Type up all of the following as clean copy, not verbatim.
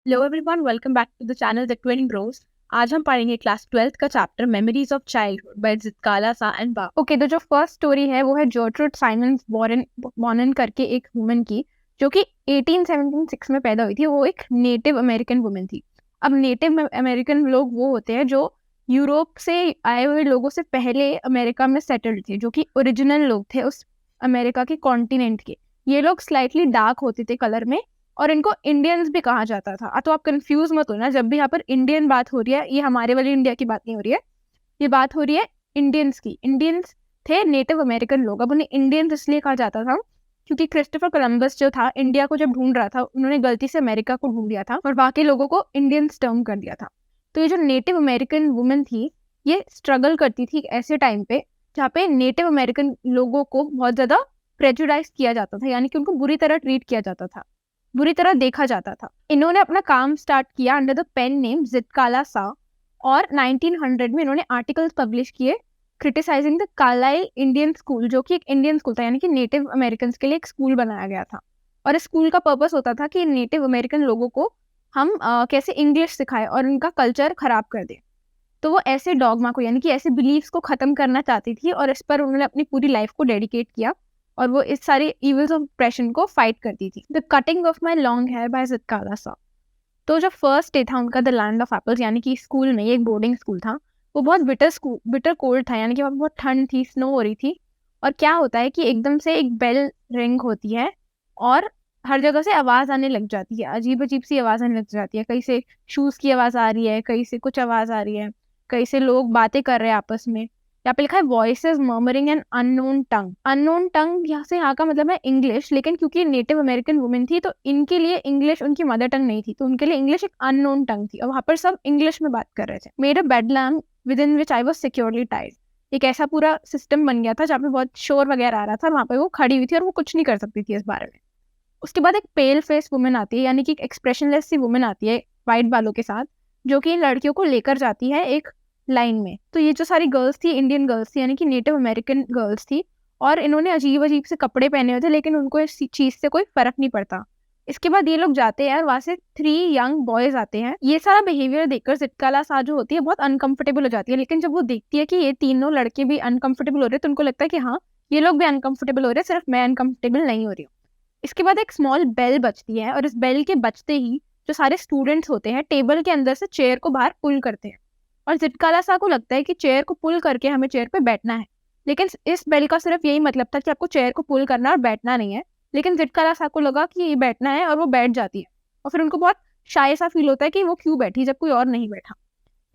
Hello everyone, welcome back to the channel the twin bros. आज हम पढ़ेंगे class 12th का chapter memories of childhood by Zitkala Sa and बा। Okay, तो जो फर्स्ट स्टोरी है वो है जर्ट्रूड साइमंस बॉर्नन करके एक वुमन की, जो कि 1876 में पैदा हुई थी। वो एक नेटिव अमेरिकन वुमन थी। अब नेटिव अमेरिकन लोग वो होते हैं जो यूरोप से आए हुए लोगों से पहले अमेरिका में सेटल्ड थे, जो कि ओरिजिनल लोग थे उस अमेरिका के कॉन्टिनेंट के। ये लोग स्लाइटली डार्क होते थे कलर में, और इनको इंडियंस भी कहा जाता था। तो आप कंफ्यूज मत होना, जब भी यहाँ पर इंडियन बात हो रही है, ये हमारे वाली इंडिया की बात नहीं हो रही है, ये बात हो रही है इंडियंस की। इंडियंस थे नेटिव अमेरिकन लोग। अब उन्हें इंडियंस इसलिए कहा जाता था क्योंकि क्रिस्टोफर कोलंबस जो था, इंडिया को जब ढूंढ रहा था, उन्होंने गलती से अमेरिका को ढूंढ लिया था और बाकी लोगों को इंडियंस टर्म कर दिया था। तो ये जो नेटिव अमेरिकन वुमन थी, ये स्ट्रगल करती थी ऐसे टाइम पे जहाँ पे नेटिव अमेरिकन लोगों को बहुत ज्यादा प्रेजुडाइज किया जाता था, यानी कि उनको बुरी तरह ट्रीट किया जाता था, बुरी तरह देखा जाता था। इन्होंने अपना काम स्टार्ट किया under the pen name Zitkala Sa, और 1900 में इन्होंने आर्टिकल्स पब्लिश किए criticising the Carlisle Indian school, जो कि एक इंडियन स्कूल था, यानी कि नेटिव अमेरिकन के लिए एक स्कूल बनाया गया था। और इस स्कूल का पर्पस होता था कि नेटिव अमेरिकन लोगों को हम कैसे इंग्लिश सिखाए और उनका कल्चर खराब कर दे। तो वो ऐसे डॉगमा को, यानी कि ऐसे बिलीव्स को खत्म करना चाहती थी, और इस पर उन्होंने अपनी पूरी लाइफ को डेडिकेट किया, और वो इस सारे इविल्स ऑफ ऑपरेशन को फाइट करती थी। The cutting of my long hair by Zitkala Sa. तो जो फर्स्ट डे था उनका द लैंड ऑफ एप्पल्स, यानी कि स्कूल में, ये एक बोर्डिंग स्कूल था, वो बहुत बिटर कोल्ड था, यानी कि वहाँ बहुत ठंड थी, स्नो हो रही थी। और क्या होता है कि एकदम से एक बेल रिंग होती है और हर जगह से आवाज आने लग जाती है, अजीब अजीब सी आवाज आने लग जाती है। कहीं से शूज की आवाज आ रही है, कहीं से कुछ आवाज आ रही है, कहीं से लोग बातें कर रहे हैं आपस में। यहाँ पे लिखा है voices murmuring an unknown tongue. Unknown tongue यहाँ का मतलब है इंग्लिश, लेकिन क्योंकि नेटिव अमेरिकन वुमेन थी तो इनके लिए इंग्लिश उनकी मदर टंग नहीं थी, तो उनके लिए इंग्लिश एक अननोन टंग थी, और वहां पर सब इंग्लिश में बात कर रहे थे। Made a bed lamp within which I was securely tied. एक ऐसा पूरा सिस्टम बन गया था जहाँ पे बहुत शोर वगैरह आ रहा था, और वहां पे वो खड़ी हुई थी और वो कुछ नहीं कर सकती थी इस बारे में। उसके बाद एक पेल फेस वुमेन आती है, यानी कि एक एक्सप्रेशनलेस सी वुमेन आती है वाइट बालों के साथ, जो कि इन लड़कियों को लेकर जाती है एक लाइन में। तो ये जो सारी गर्ल्स थी, इंडियन गर्ल्स थी, यानी कि नेटिव अमेरिकन गर्ल्स थी, और इन्होंने अजीब अजीब से कपड़े पहने हुए थे, लेकिन उनको इस चीज से कोई फर्क नहीं पड़ता। इसके बाद ये लोग जाते हैं और वहां से 3 यंग बॉयज आते हैं। ये सारा बिहेवियर देखकर ज़ित्काला सा जो होती है बहुत अनकंफर्टेबल हो जाती है, लेकिन जब वो देखती है कि ये तीनों लड़के भी अनकंफर्टेबल हो रहे हैं, तो उनको लगता है कि हाँ, ये लोग भी अनकंफर्टेबल हो रहे हैं, सिर्फ मैं अनकंफर्टेबल नहीं हो रही हूँ। इसके बाद एक स्मॉल बेल बजती है, और इस बेल के बजते ही जो सारे स्टूडेंट्स होते हैं टेबल के अंदर से चेयर को बाहर पुल करते हैं। और ज़ित्काला सा को लगता है कि चेयर को पुल करके हमें चेयर पे बैठना है, लेकिन इस बेल का सिर्फ यही मतलब था कि आपको चेयर को पुल करना और बैठना नहीं है। लेकिन ज़ित्काला सा को लगा कि ये बैठना है, और वो बैठ जाती है। और फिर उनको बहुत शाय सा फील होता है कि वो क्यों बैठी जब कोई और नहीं बैठा।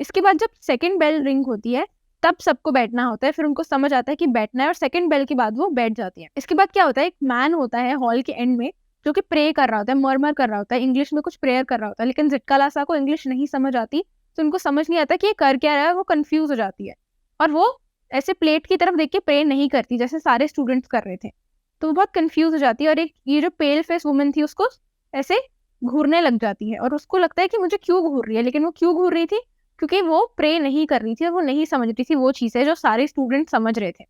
इसके बाद जब सेकंड बेल रिंग होती है, तब सबको बैठना होता है। फिर उनको समझ आता है कि बैठना है, और सेकंड बेल के बाद वो बैठ जाती है। इसके बाद क्या होता है, एक मैन होता है हॉल के एंड में, जो कि प्रे कर रहा होता है, मरमर कर रहा होता है, इंग्लिश में कुछ प्रेयर कर रहा होता है, लेकिन ज़ित्काला सा को इंग्लिश नहीं समझ आती, तो उनको समझ नहीं आता कि ये कर क्या रहा है। वो कंफ्यूज हो जाती है, और वो ऐसे प्लेट की तरफ देख के प्रे नहीं करती जैसे सारे स्टूडेंट्स कर रहे थे। तो वो बहुत कंफ्यूज हो जाती है, और एक ये जो पेल फेस वुमन थी उसको ऐसे घूरने लग जाती है, और उसको लगता है कि मुझे क्यों घूर रही है। लेकिन वो क्यों घूर रही थी, क्योंकि वो प्रे नहीं कर रही थी, और वो नहीं समझ रही थी वो चीज़ है जो सारे स्टूडेंट समझ रहे थे।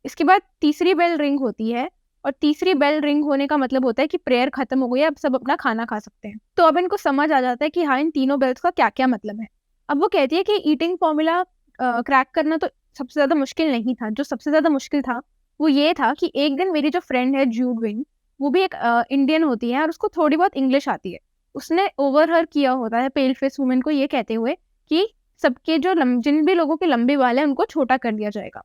इसके बाद तीसरी बेल रिंग होती है, और तीसरी बेल रिंग होने का मतलब होता है कि प्रेयर खत्म हो गई है, अब सब अपना खाना खा सकते हैं। तो अब इनको समझ आ जाता है कि हाँ, इन तीनों बेल्स का क्या क्या मतलब है। अब वो कहती है कि ईटिंग फॉर्मूला क्रैक करना तो सबसे ज्यादा मुश्किल नहीं था। जो सबसे ज्यादा मुश्किल था वो ये था कि एक दिन मेरी जो फ्रेंड है जूडविन, वो भी एक इंडियन होती है, और उसको थोड़ी बहुत इंग्लिश आती है। उसने ओवरहर किया होता है पेल फेस वुमेन को ये कहते हुए कि सबके जो जिन भी लोगों के लंबे बाल हैं उनको छोटा कर दिया जाएगा।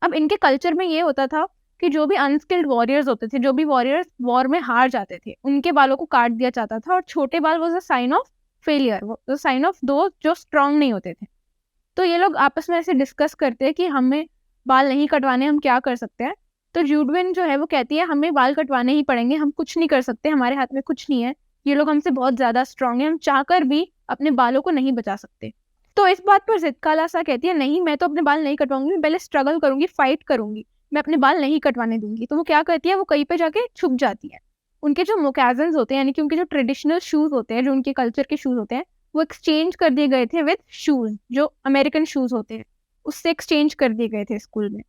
अब इनके कल्चर में ये होता था कि जो भी अनस्किल्ड वॉरियर्स होते थे, जो भी वॉरियर्स वॉर में हार जाते थे, उनके बालों को काट दिया जाता था, और छोटे बाल was a sign of failure, वो साइन ऑफ दो जो स्ट्रांग नहीं होते थे। तो ये लोग आपस में ऐसे डिस्कस करते हैं कि हमें बाल नहीं कटवाने, हम क्या कर सकते हैं। तो जूडविन जो है वो कहती है हमें बाल कटवाने ही पड़ेंगे, हम कुछ नहीं कर सकते, हमारे हाथ में कुछ नहीं है, ये लोग हमसे बहुत ज्यादा स्ट्रांग है, हम चाहकर भी अपने बालों को नहीं बचा सकते। तो इस बात पर ज़ित्काला सा कहती है नहीं, मैं तो अपने बाल नहीं कटवाऊंगी, मैं पहले स्ट्रगल करूंगी, फाइट करूंगी, मैं अपने बाल नहीं कटवाने दूंगी। तो वो क्या करती है, वो कहीं पे जाके छुप जाती है। उनके जो मोकाजन्स होते हैं, यानी कि उनके जो ट्रेडिशनल शूज होते हैं, जो उनके कल्चर के शूज होते हैं, वो एक्सचेंज कर दिए गए थे विद शूज जो अमेरिकन शूज होते हैं, उससे एक्सचेंज कर दिए गए थे स्कूल में।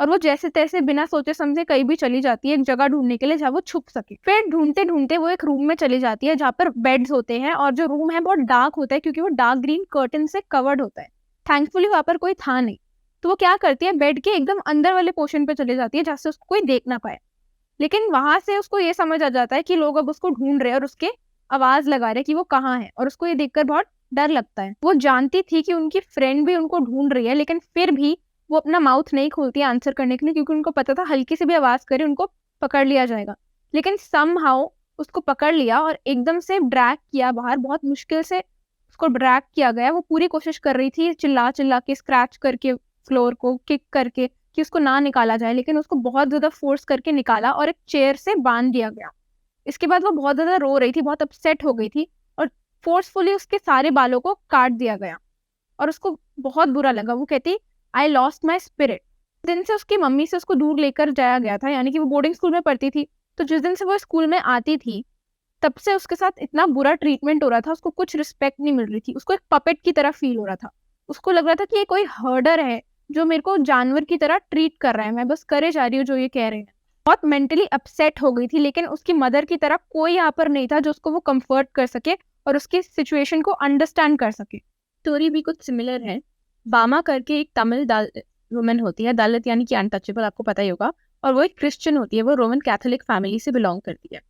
और वो जैसे तैसे बिना सोचे समझे कहीं भी चली जाती है एक जगह ढूंढने के लिए जहाँ वो छुप सके। फिर ढूंढते ढूंढते वो एक रूम में चली जाती है जहाँ पर बेड्स होते हैं, और जो रूम है बहुत डार्क होता है क्योंकि वो डार्क ग्रीन कर्टन से कवर्ड होता है। थैंकफुली वहां पर कोई था नहीं। तो वो क्या करती है, बेड के एकदम अंदर वाले पोर्शन पे चली जाती है जहाँ से उसको कोई देख ना पाए। लेकिन वहां से उसको ये समझ आ जाता है कि लोग अब उसको ढूंढ रहे हैं और उसके आवाज लगा रहे हैं कि वो कहाँ है, और उसको ये देखकर बहुत डर लगता है। वो जानती थी कि उनकी फ्रेंड भी उनको ढूंढ रही है, लेकिन फिर भी वो अपना माउथ नहीं खोलती आंसर करने के लिए, क्योंकि उनको पता था हल्की से भी आवाज करे उनको पकड़ लिया जाएगा। लेकिन समहाउ उसको पकड़ लिया और एकदम से ड्रैग किया बाहर, बहुत मुश्किल से उसको ड्रैग किया गया। वो पूरी कोशिश कर रही थी चिल्ला चिल्ला के, स्क्रैच करके फ्लोर को, किक करके, कि उसको ना निकाला जाए, लेकिन उसको बहुत ज्यादा फोर्स करके निकाला और एक चेयर से बांध दिया गया। इसके बाद वो बहुत ज्यादा रो रही थी, बहुत अपसेट हो गई थी, और फोर्सफुली उसके सारे बालों को काट दिया गया और उसको बहुत बुरा लगा। वो कहती, आई लॉस्ट माई स्पिरिट। दिन से उसकी मम्मी से उसको दूर लेकर जाया गया था, यानी कि वो बोर्डिंग स्कूल में पढ़ती थी। तो जिस दिन से वो स्कूल में आती थी तब से उसके साथ इतना बुरा ट्रीटमेंट हो रहा था, उसको कुछ रिस्पेक्ट नहीं मिल रही थी, उसको एक पपेट की तरह फील हो रहा था। उसको लग रहा था कि ये कोई हर्डर है जो मेरे को जानवर की तरह ट्रीट कर रहा है, मैं बस करे जा रही हूँ जो ये कह रहे हैं। बहुत मेंटली अपसेट हो गई थी, लेकिन उसकी मदर की तरह कोई यहाँ पर नहीं था जो उसको वो कंफर्ट कर सके और उसकी सिचुएशन को अंडरस्टैंड कर सके। स्टोरी भी कुछ सिमिलर है। बामा करके एक तमिल वुमेन होती है, दलित यानी कि अनटचेबल, आपको पता ही होगा, और वो एक क्रिश्चियन होती है। वो रोमन कैथोलिक फैमिली से बिलोंग करती है।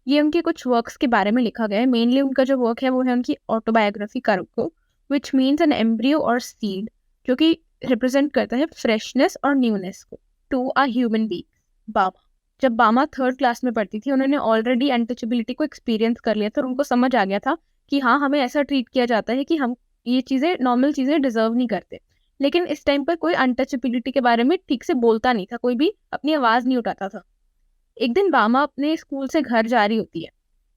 ये उनके कुछ वर्क्स के बारे में लिखा गया है। मेनली उनका जो वर्क है वो है उनकी ऑटोबायोग्राफी करो, विच मीन्स एन एम्ब्रियो और सीड, जो कि रिप्रेजेंट करता है फ्रेशनेस और न्यूनेस को टू अ ह्यूमन बीइंग। बामा, जब बामा थर्ड क्लास में पढ़ती थी, उन्होंने ऑलरेडी अनटचेबिलिटी को एक्सपीरियंस कर लिया था और उनको समझ आ गया था कि हाँ, हमें ऐसा ट्रीट किया जाता है कि हम ये चीज़ें, नॉर्मल चीज़ें डिजर्व नहीं करते। लेकिन इस टाइम पर कोई अनटचेबिलिटी के बारे में ठीक से बोलता नहीं था, कोई भी अपनी आवाज़ नहीं उठाता था। एक दिन बामा अपने स्कूल से घर जा रही होती है।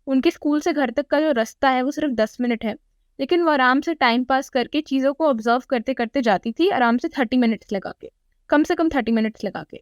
उनके स्कूल से घर तक का जो रास्ता है वो सिर्फ 10 मिनट है, लेकिन वो आराम से टाइम पास करके चीज़ों को ऑब्जर्व करते करते जाती थी, आराम से 30 मिनट्स लगा के, कम से कम 30 मिनट्स लगा के।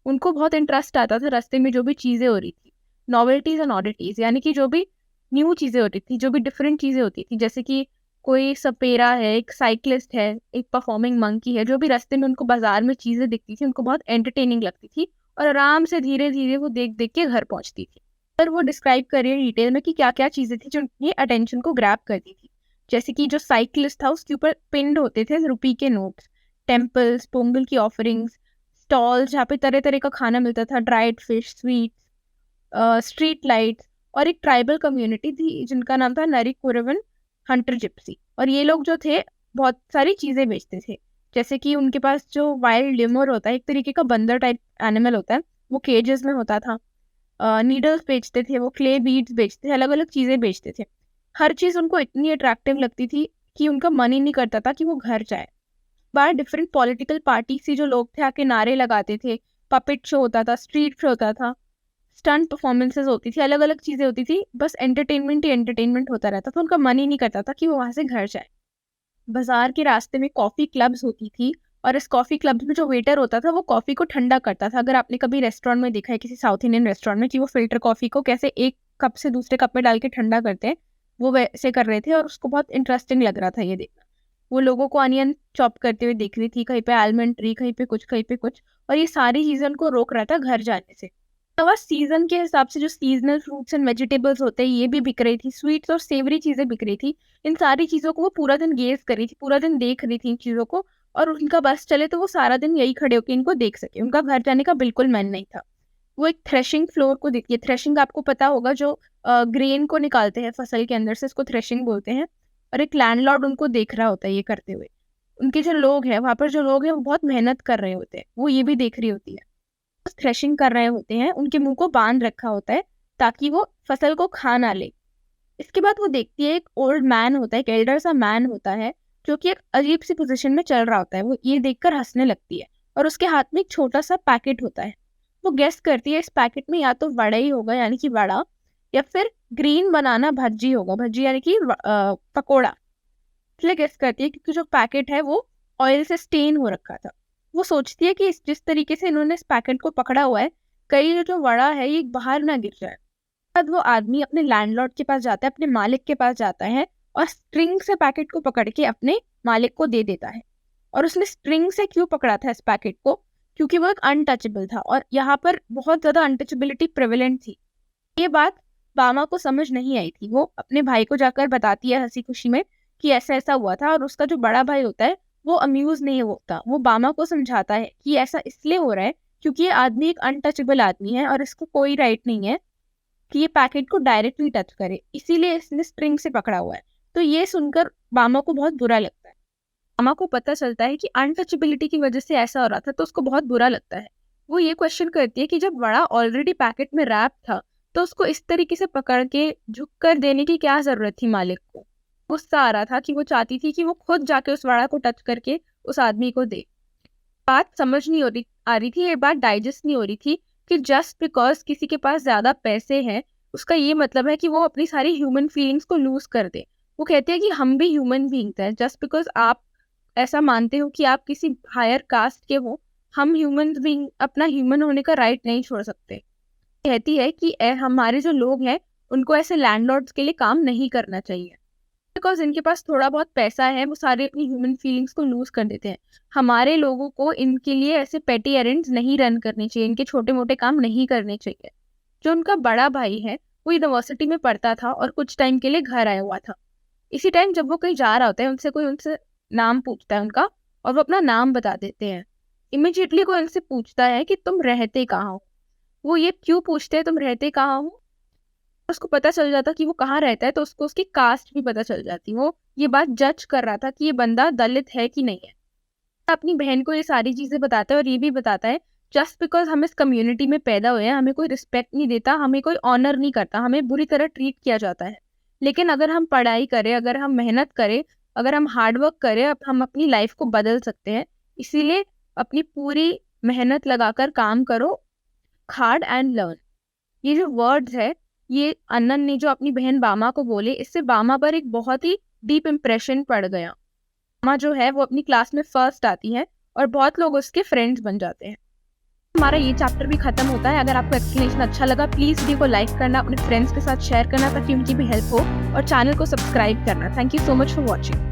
उनको बहुत इंटरेस्ट आता था रास्ते में जो भी चीज़ें हो रही थी, नॉवेल्टीज और ऑडिटीज, यानी कि जो भी न्यू चीज़ें होती थी, जो भी डिफरेंट चीज़ें होती थी, जैसे कि कोई सपेरा है, एक साइकिलिस्ट है, एक परफॉर्मिंग मंकी है, जो भी रास्ते में उनको बाजार में चीज़ें दिखती थी उनको बहुत एंटरटेनिंग लगती थी, और आराम से धीरे धीरे वो देख देख के घर पहुंचती थी। पर वो डिस्क्राइब कर रही है डिटेल में कि क्या क्या चीज़ें थी जो उनकी अटेंशन को ग्रैब करती थी। जैसे कि जो साइकिलिस्ट था उसके ऊपर पिंड होते थे रुपी के नोट्स, टेम्पल्स, पोंगल की ऑफरिंग्स, स्टॉल्स जहाँ पे तरह तरह का खाना मिलता था, dried fish, sweets, street lights, और एक ट्राइबल कम्युनिटी थी जिनका नाम था नरी कुरवन हंटर जिप्सी। और ये लोग जो थे बहुत सारी चीज़ें बेचते थे, जैसे कि उनके पास जो वाइल्ड लिमोर होता है, एक तरीके का बंदर टाइप एनिमल होता है, वो केजेस में होता था। नीडल्स बेचते थे, वो क्ले बीड्स बेचते थे, अलग अलग चीज़ें बेचते थे। हर चीज़ उनको इतनी अट्रैक्टिव लगती थी कि उनका मन ही नहीं करता था कि वो घर जाए। बाहर डिफरेंट पॉलिटिकल पार्टी से जो लोग थे आके नारे लगाते थे, पपेट शो होता था, स्ट्रीट शो होता था, स्टंट परफॉर्मेंसेज होती थी, अलग अलग चीज़ें होती थी, बस एंटरटेनमेंट ही एंटरटेनमेंट होता रहता था। उनका मन ही नहीं करता था कि वो वहाँ से घर जाए। बाजार के रास्ते में कॉफ़ी क्लब्स होती थी, और इस कॉफ़ी क्लब में जो वेटर होता था वो कॉफ़ी को ठंडा करता था। अगर आपने कभी रेस्टोरेंट में देखा है, किसी साउथ इंडियन रेस्टोरेंट में, कि वो फिल्टर कॉफ़ी को कैसे एक कप से दूसरे कप में डाल के ठंडा करते हैं, वो वैसे कर रहे थे, और उसको बहुत इंटरेस्टिंग लग रहा था ये देखना। वो लोगों को अनियन चॉप करते हुए देख रही थी, कहीं पे आलमंड ट्री, कहीं पे कुछ, कहीं पे कुछ, और ये सारी चीज़ें उनको रोक रहा था घर जाने से। तो बस सीजन के हिसाब से जो सीजनल फ्रूट्स एंड वेजिटेबल्स होते हैं ये भी बिक रही थी, स्वीट्स और सेवरी चीज़ें बिक रही थी। इन सारी चीज़ों को वो पूरा दिन गेज कर रही थी, पूरा दिन देख रही थी इन चीज़ों को, और उनका बस चले तो वो सारा दिन यही खड़े होकर इनको देख सके। उनका घर जाने का बिल्कुल मन नहीं था। वो एक थ्रेशिंग फ्लोर को देखती है। थ्रेशिंग आपको पता होगा, जो ग्रेन को निकालते हैं फसल के अंदर से, इसको थ्रेशिंग बोलते हैं। और एक लैंडलॉर्ड उनको देख रहा होता है ये करते हुए। उनके जो लोग हैं वहाँ पर, जो लोग हैं वो बहुत मेहनत कर रहे होते हैं, वो ये भी देख रही होती है। थ्रेशिंग कर रहे होते हैं, उनके मुंह को बांध रखा होता है ताकि वो फसल को खा ना ले। इसके बाद वो देखती है एक ओल्ड मैन होता है, एक एल्डर सा मैन होता है, जो कि एक अजीब सी पोजीशन में चल रहा होता है। वो ये देखकर हंसने लगती है, और उसके हाथ में एक छोटा सा पैकेट होता है। वो गेस करती है इस पैकेट में या तो वड़ा ही होगा, यानी कि वड़ा, या फिर ग्रीन बनाना भज्जी होगा, भज्जी यानी कि पकोड़ा। इसलिए गेस करती है क्योंकि जो पैकेट है वो ऑयल से स्टेन हो रखा था। वो सोचती है कि जिस तरीके से इन्होंने इस पैकेट को पकड़ा हुआ है, कहीं जो वड़ा है ये बाहर ना गिर जाए। बाद वो आदमी अपने लैंडलॉर्ड के पास जाता है, अपने मालिक के पास जाता है, और स्ट्रिंग से पैकेट को पकड़ के अपने मालिक को दे देता है। और उसने स्ट्रिंग से क्यों पकड़ा था इस पैकेट को? क्योंकि वो एक अनटचेबल था और यहाँ पर बहुत ज़्यादा अनटचेबिलिटी प्रेवलेंट थी। ये बात बामा को समझ नहीं आई थी। वो अपने भाई को जाकर बताती है हंसी खुशी में कि ऐसा ऐसा हुआ था, और उसका जो बड़ा भाई होता है वो अम्यूज नहीं होता। वो बामा को समझाता है कि ऐसा इसलिए हो रहा है क्योंकि ये आदमी एक अनटचेबल आदमी है और इसको कोई राइट नहीं है कि ये पैकेट को डायरेक्टली टच करे, इसीलिए इसने स्प्रिंग से पकड़ा हुआ है। तो ये सुनकर बामा को बहुत बुरा लगता है। बामा को पता चलता है कि अनटचेबिलिटी की वजह से ऐसा हो रहा था, तो उसको बहुत बुरा लगता है। वो ये क्वेश्चन करती है कि जब बड़ा ऑलरेडी पैकेट में रैप था तो उसको इस तरीके से पकड़ के झुक कर देने की क्या जरूरत थी मालिक को। गुस्सा आ रहा था कि वो चाहती थी कि वो खुद जाके उस वड़ा को टच करके उस आदमी को दे। बात समझ नहीं आ रही थी, ये बात डाइजेस्ट नहीं हो रही थी कि जस्ट बिकॉज किसी के पास ज्यादा पैसे हैं उसका ये मतलब है कि वो अपनी सारी ह्यूमन फीलिंग्स को लूज कर दे। वो कहते हैं कि हम भी ह्यूमन बीइंग्स हैं, जस्ट बिकॉज आप ऐसा मानते हो कि आप किसी हायर कास्ट के हो, हम ह्यूमन बीइंग अपना ह्यूमन होने का राइट नहीं छोड़ सकते। कहती है कि हमारे जो लोग हैं उनको ऐसे लैंडलॉर्ड्स के लिए काम नहीं करना चाहिए, बिकॉज इनके पास थोड़ा बहुत पैसा है वो सारे अपनी ह्यूमन फीलिंग्स को लूज कर देते हैं। हमारे लोगों को इनके लिए ऐसे पेटी एरेंड्स नहीं रन करने चाहिए, इनके छोटे मोटे काम नहीं करने चाहिए। जो उनका बड़ा भाई है वो यूनिवर्सिटी में पढ़ता था और कुछ टाइम के लिए घर आया हुआ था। इसी टाइम जब वो कहीं जा रहा होता है उनसे नाम पूछता है उनका, और वो अपना नाम बता देते हैं। इमिजिएटली कोई उनसे पूछता है कि तुम रहते कहाँ हो। वो ये क्यों पूछते हैं तुम रहते कहाँ हो, उसको पता चल जाता कि वो कहाँ रहता है, तो उसको उसकी कास्ट भी पता चल जाती। वो ये बात जज कर रहा था कि ये बंदा दलित है कि नहीं है। अपनी बहन को ये सारी चीजें बताता है और ये भी बताता है जस्ट बिकॉज हम इस कम्युनिटी में पैदा हुए हैं हमें कोई रिस्पेक्ट नहीं देता, हमें कोई ऑनर नहीं करता, हमें बुरी तरह ट्रीट किया जाता है। लेकिन अगर हम पढ़ाई करें, अगर हम मेहनत करें, अगर हम हार्डवर्क करें, अब हम अपनी लाइफ को बदल सकते हैं। इसीलिए अपनी पूरी मेहनत लगाकर काम करो, हार्ड एंड लर्न। ये जो वर्ड्स है ये अन्नन ने जो अपनी बहन बामा को बोले, इससे बामा पर एक बहुत ही डीप इम्प्रेशन पड़ गया। बामा जो है वो अपनी क्लास में फर्स्ट आती है और बहुत लोग उसके फ्रेंड्स बन जाते हैं। हमारा ये चैप्टर भी खत्म होता है। अगर आपको एक्सप्लेनेशन अच्छा लगा प्लीज वीडियो को लाइक करना, अपने फ्रेंड्स के साथ शेयर करना ताकि उनकी भी हेल्प हो, और चैनल को सब्सक्राइब करना। Thank you so much for watching.